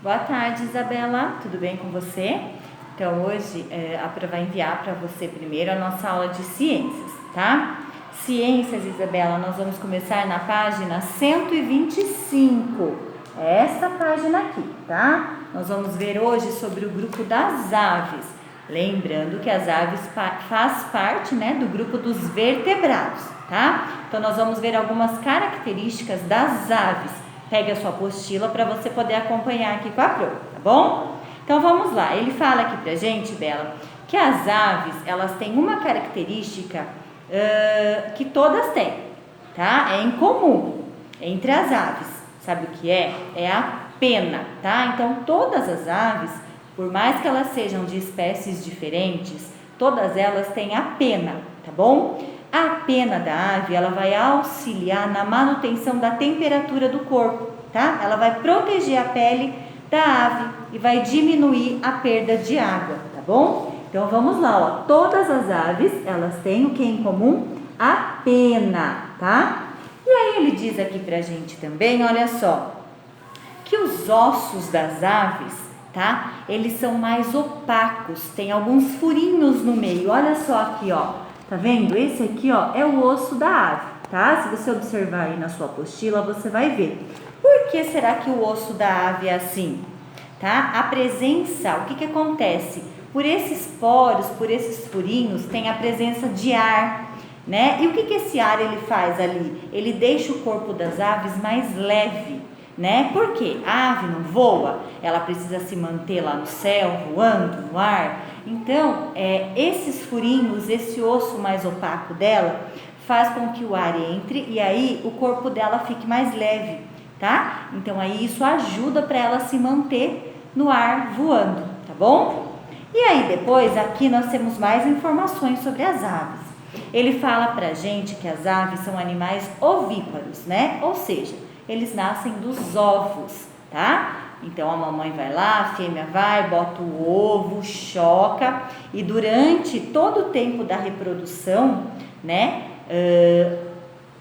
Boa tarde, Isabela. Tudo bem com você? Então, hoje a Pro vai enviar para você primeiro a nossa aula de ciências, tá? Ciências, Isabela, nós vamos começar na página 125. É essa página aqui, tá? Nós vamos ver hoje sobre o grupo das aves. Lembrando que as aves faz parte, né, do grupo dos vertebrados, tá? Então, nós vamos ver algumas características das aves. Pegue a sua apostila para você poder acompanhar aqui com a Pro, tá bom? Então vamos lá, ele fala aqui pra gente, Bela, que as aves, elas têm uma característica que todas têm, tá? É em comum entre as aves. Sabe o que é? É a pena, tá? Então todas as aves, por mais que elas sejam de espécies diferentes, todas elas têm a pena, tá bom? A pena da ave, ela vai auxiliar na manutenção da temperatura do corpo, tá? Ela vai proteger a pele da ave e vai diminuir a perda de água, tá bom? Então vamos lá, ó. Todas as aves, elas têm o que em comum? A pena, tá? E aí ele diz aqui pra gente também, olha só, que os ossos das aves, tá? Eles são mais opacos, tem alguns furinhos no meio. Olha só aqui, ó. Tá vendo? Esse aqui, ó, é o osso da ave, tá? Se você observar aí na sua apostila, você vai ver. Por que será que o osso da ave é assim? Tá? A presença, o que que acontece? Por esses poros, por esses furinhos, tem a presença de ar, né? E o que que esse ar ele faz ali? Ele deixa o corpo das aves mais leve, né? Por quê? A ave não voa, ela precisa se manter lá no céu, voando no ar. Então, esses furinhos, esse osso mais opaco dela, faz com que o ar entre e aí o corpo dela fique mais leve, tá? Então, aí isso ajuda para ela se manter no ar voando, tá bom? E aí depois, aqui nós temos mais informações sobre as aves. Ele fala pra gente que as aves são animais ovíparos, né? Ou seja, eles nascem dos ovos, tá? Então a mamãe vai lá, a fêmea vai, bota o ovo, choca e durante todo o tempo da reprodução, né?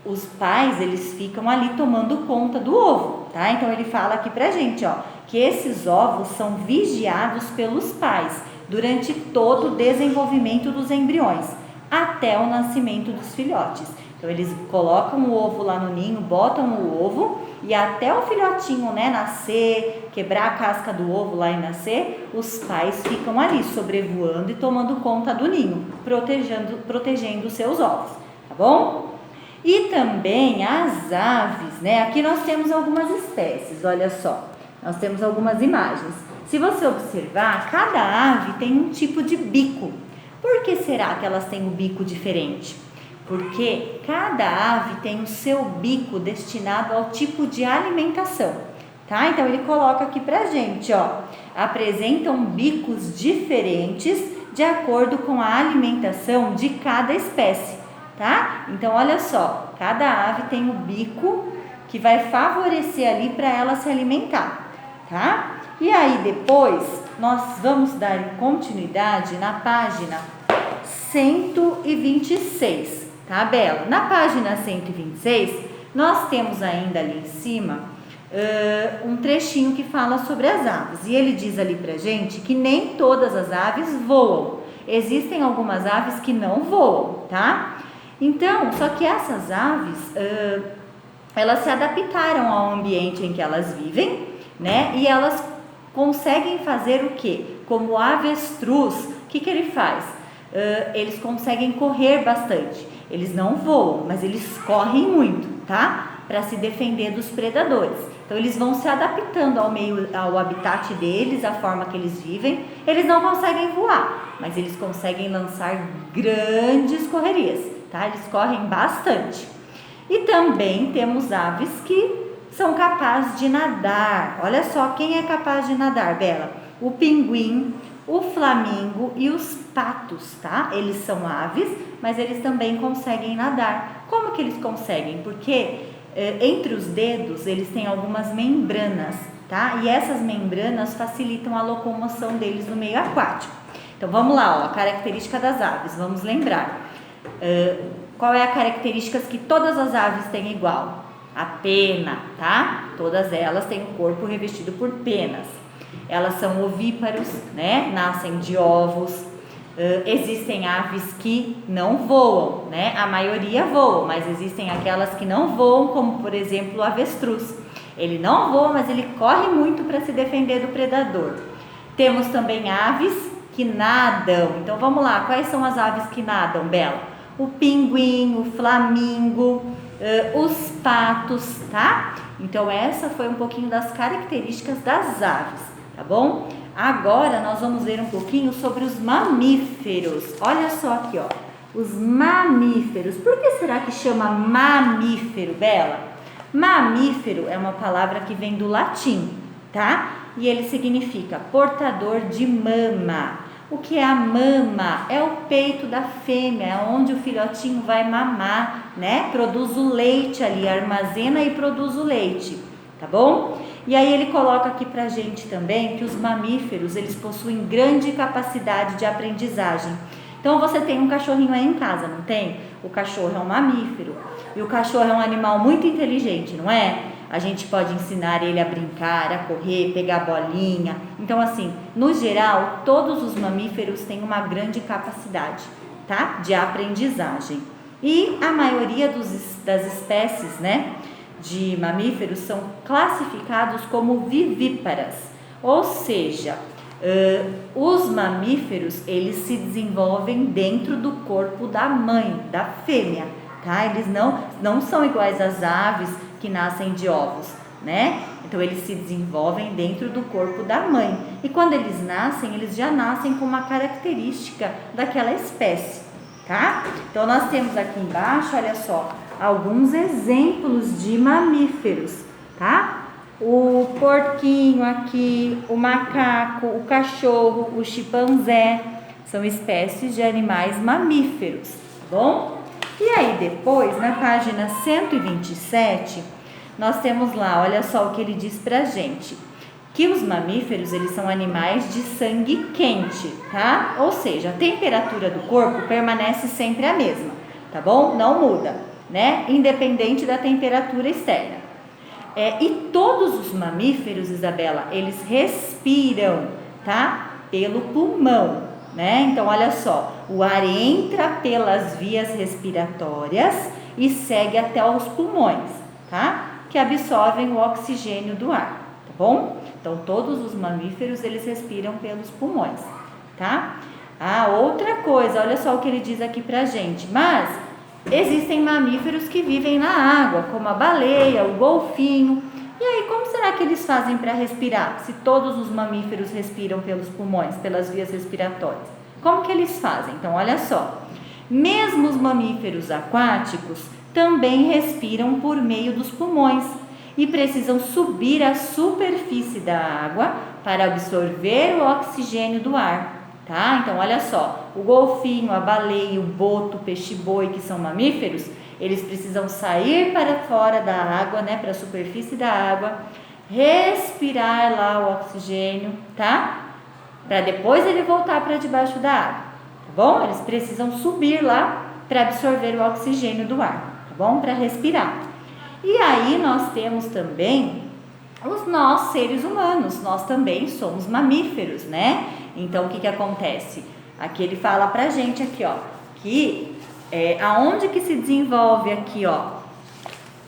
Os pais, eles ficam ali tomando conta do ovo, tá? Então ele fala aqui pra gente, ó, que esses ovos são vigiados pelos pais durante todo o desenvolvimento dos embriões, até o nascimento dos filhotes. Então eles colocam o ovo lá no ninho, botam o ovo e até o filhotinho, né, nascer, quebrar a casca do ovo lá e nascer, os pais ficam ali sobrevoando e tomando conta do ninho, protegendo os seus ovos, tá bom? E também as aves, né? Aqui nós temos algumas espécies, olha só, nós temos algumas imagens. Se você observar, cada ave tem um tipo de bico. Por que será que elas têm um bico diferente? Porque cada ave tem o seu bico destinado ao tipo de alimentação, tá? Então ele coloca aqui pra gente, ó, apresentam bicos diferentes de acordo com a alimentação de cada espécie, tá? Então olha só, cada ave tem o bico que vai favorecer ali para ela se alimentar, tá? E aí depois nós vamos dar continuidade na página 126, tá, Bela? Na página 126, nós temos ainda ali em cima um trechinho que fala sobre as aves. E ele diz ali pra gente que nem todas as aves voam. Existem algumas aves que não voam, tá? Então, só que essas aves, elas se adaptaram ao ambiente em que elas vivem, né? E elas conseguem fazer o quê? Como o avestruz, o que que ele faz? Eles conseguem correr bastante. Eles não voam, mas eles correm muito, tá? Para se defender dos predadores. Então eles vão se adaptando ao meio, ao habitat deles, à forma que eles vivem. Eles não conseguem voar, mas eles conseguem lançar grandes correrias, tá? Eles correm bastante. E também temos aves que são capazes de nadar. Olha só quem é capaz de nadar, Bela. O pinguim, o flamingo e os patos, tá? Eles são aves, mas eles também conseguem nadar. Como que eles conseguem? Porque entre os dedos eles têm algumas membranas, tá? E essas membranas facilitam a locomoção deles no meio aquático. Então vamos lá, ó, a característica das aves, vamos lembrar. Qual é a característica que todas as aves têm igual? A pena, tá? Todas elas têm o corpo revestido por penas. elas são ovíparos, né? Nascem de ovos. Existem aves que não voam, né? A maioria voam, mas existem aquelas que não voam, como por exemplo o avestruz. Ele não voa, mas ele corre muito para se defender do predador. Temos também aves que nadam. Então vamos lá, quais são as aves que nadam, Bela? O pinguim, o flamingo, os patos, tá? Então essa foi um pouquinho das características das aves, tá bom? Agora nós vamos ver um pouquinho sobre os mamíferos. Olha só aqui, ó, os mamíferos. Por que será que chama mamífero, Bela? Mamífero é uma palavra que vem do latim, tá? E ele significa portador de mama. O que é a mama? É o peito da fêmea, é onde o filhotinho vai mamar, né? Produz o leite ali, armazena e produz o leite, tá bom? E aí ele coloca aqui pra gente também que os mamíferos, eles possuem grande capacidade de aprendizagem. Então você tem um cachorrinho aí em casa, não tem? O cachorro é um mamífero. E o cachorro é um animal muito inteligente, não é? A gente pode ensinar ele a brincar, a correr, pegar bolinha. Então, assim, no geral, todos os mamíferos têm uma grande capacidade, tá? De aprendizagem. E a maioria das espécies, né, de mamíferos são classificados como vivíparas. Ou seja, os mamíferos, eles se desenvolvem dentro do corpo da mãe, da fêmea, tá? Eles não são iguais às aves que nascem de ovos, né? Então eles se desenvolvem dentro do corpo da mãe. E quando eles nascem, eles já nascem com uma característica daquela espécie, tá? Então nós temos aqui embaixo, olha só, alguns exemplos de mamíferos, tá? O porquinho aqui, o macaco, o cachorro, o chimpanzé, são espécies de animais mamíferos, tá bom? E aí depois, na página 127, nós temos lá, olha só o que ele diz pra gente, que os mamíferos, eles são animais de sangue quente, tá? Ou seja, a temperatura do corpo permanece sempre a mesma, tá bom? Não muda, né? Independente da temperatura externa. E todos os mamíferos, Isabela, eles respiram, tá? Pelo pulmão, né? Então, olha só, o ar entra pelas vias respiratórias e segue até os pulmões, tá? Que absorvem o oxigênio do ar, tá bom? Então, todos os mamíferos, eles respiram pelos pulmões, tá? Outra coisa, olha só o que ele diz aqui pra gente, mas existem mamíferos que vivem na água, como a baleia, o golfinho. E aí, como será que eles fazem para respirar? Se todos os mamíferos respiram pelos pulmões, pelas vias respiratórias, como que eles fazem? Então, olha só, mesmo os mamíferos aquáticos também respiram por meio dos pulmões e precisam subir à superfície da água para absorver o oxigênio do ar, tá? Então, olha só, o golfinho, a baleia, o boto, o peixe-boi, que são mamíferos, eles precisam sair para fora da água, né, para a superfície da água, respirar lá o oxigênio, tá? Para depois ele voltar para debaixo da água, tá bom? Eles precisam subir lá para absorver o oxigênio do ar, tá bom? Para respirar. E aí nós temos também nós seres humanos, nós também somos mamíferos, né? Então o que acontece? Aqui ele fala pra gente aqui, ó, que aonde que se desenvolve aqui, ó,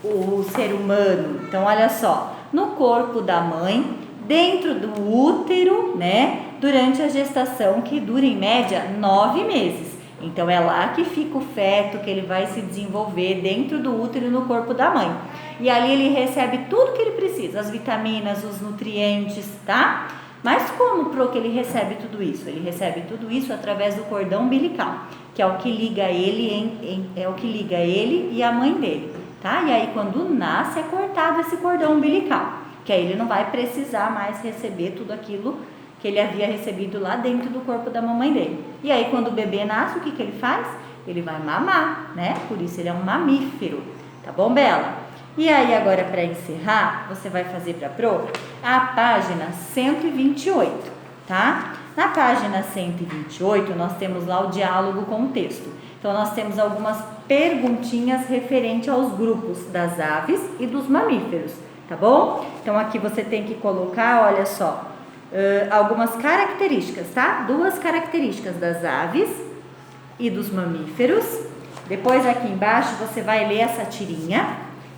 o ser humano? Então olha só, no corpo da mãe, dentro do útero, né? Durante a gestação, que dura em média 9 meses. Então é lá que fica o feto, que ele vai se desenvolver dentro do útero no corpo da mãe. E ali ele recebe tudo que ele precisa, as vitaminas, os nutrientes, tá? Mas como que ele recebe tudo isso? Ele recebe tudo isso através do cordão umbilical, que é o que liga ele e a mãe dele, tá? E aí quando nasce é cortado esse cordão umbilical, que aí ele não vai precisar mais receber tudo aquilo que ele havia recebido lá dentro do corpo da mamãe dele. E aí quando o bebê nasce, o que ele faz? Ele vai mamar, né? Por isso ele é um mamífero, tá bom, Bela? E aí agora, para encerrar, você vai fazer para Pro a página 128, tá? Na página 128 nós temos lá o diálogo com o texto. Então nós temos algumas perguntinhas referente aos grupos das aves e dos mamíferos, tá bom? Então aqui você tem que colocar, olha só, algumas características, tá? 2 características das aves e dos mamíferos. Depois aqui embaixo você vai ler essa tirinha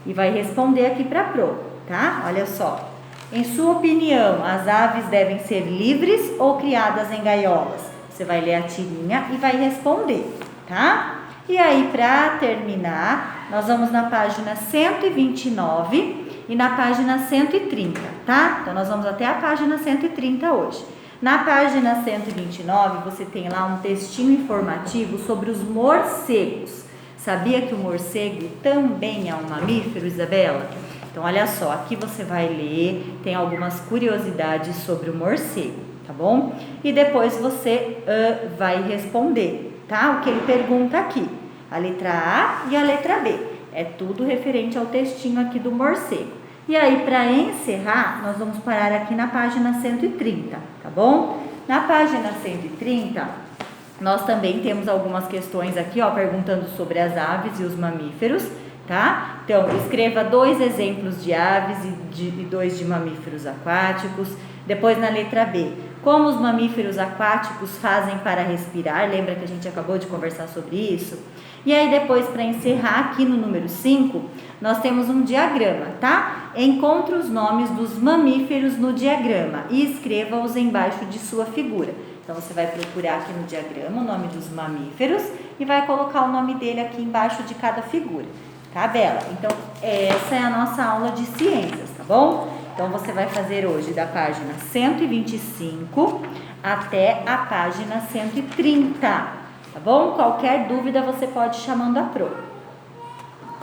e vai responder aqui para a Pro, tá? Olha só. Em sua opinião, as aves devem ser livres ou criadas em gaiolas? Você vai ler a tirinha e vai responder, tá? E aí, para terminar, nós vamos na página 129 e na página 130, tá? Então, nós vamos até a página 130 hoje. Na página 129, você tem lá um textinho informativo sobre os morcegos. Sabia que o morcego também é um mamífero, Isabela? Então, olha só, aqui você vai ler, tem algumas curiosidades sobre o morcego, tá bom? E depois você vai responder, tá? O que ele pergunta aqui, a letra A e a letra B. É tudo referente ao textinho aqui do morcego. E aí, para encerrar, nós vamos parar aqui na página 130, tá bom? Na página 130, nós também temos algumas questões aqui, ó, perguntando sobre as aves e os mamíferos, tá? Então, escreva 2 exemplos de aves e 2 de mamíferos aquáticos. Depois, na letra B, como os mamíferos aquáticos fazem para respirar? Lembra que a gente acabou de conversar sobre isso? E aí, depois, para encerrar, aqui no número 5, nós temos um diagrama, tá? Encontre os nomes dos mamíferos no diagrama e escreva-os embaixo de sua figura. Então, você vai procurar aqui no diagrama o nome dos mamíferos e vai colocar o nome dele aqui embaixo de cada figura. Tá, Bela? Então, essa é a nossa aula de ciências, tá bom? Então, você vai fazer hoje da página 125 até a página 130, tá bom? Qualquer dúvida você pode ir chamando a Pro.